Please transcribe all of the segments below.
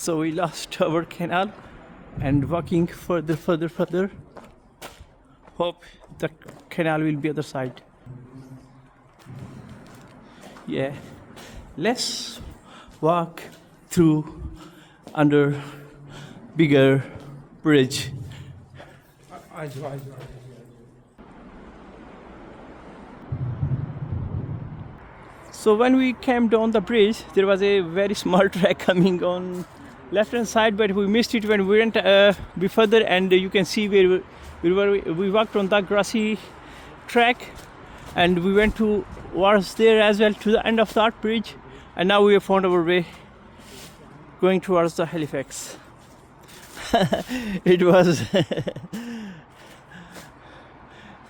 So we lost our canal and walking further. Hope the canal will be other side. Yeah, let's walk through under bigger bridge. So when we came down the bridge, there was a very small track coming on left hand side, but we missed it when we went be further, and you can see where we walked on that grassy track, and we went towards there as well to the end of that bridge, and now we have found our way going towards the Halifax. It was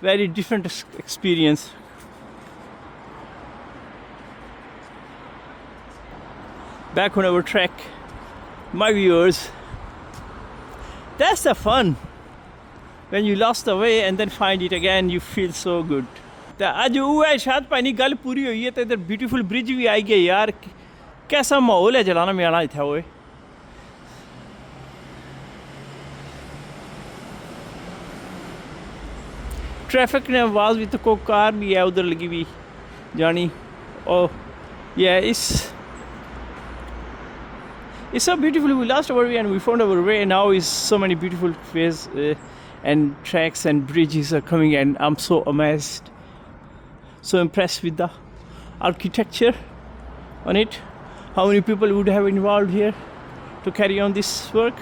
very different experience. Back on our track, my viewers, that's the fun. When you lost the way and then find it again, you feel so good. तो आज वो है शायद पानी गल पूरी हुई है तो इधर ब्यूटीफुल ब्रिज भी आई गई यार. कैसा माहौल है जलाना में आना था वो. ट्रैफिक ने आवाज़ भी तो को कार भी है उधर लगी हुई जानी. Oh yeah, it's so beautiful. We lost our way and we found our way. Now is so many beautiful ways and tracks and bridges are coming, and I'm so amazed, so impressed with the architecture on it. How many people would have involved here to carry on this work?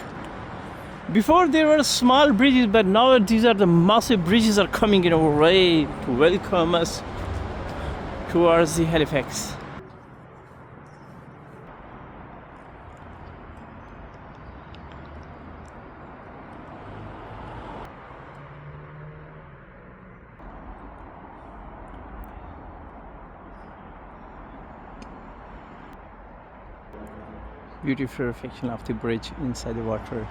Before there were small bridges, but now these are the massive bridges are coming in our way to welcome us towards the Halifax. Beautiful reflection of the bridge inside the water.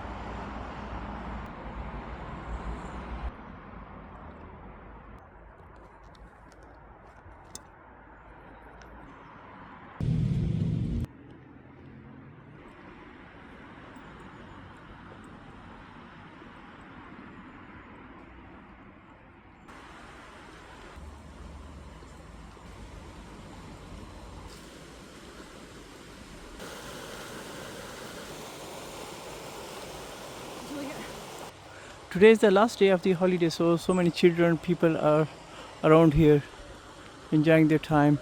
Today is the last day of the holiday, so many children, people are around here enjoying their time.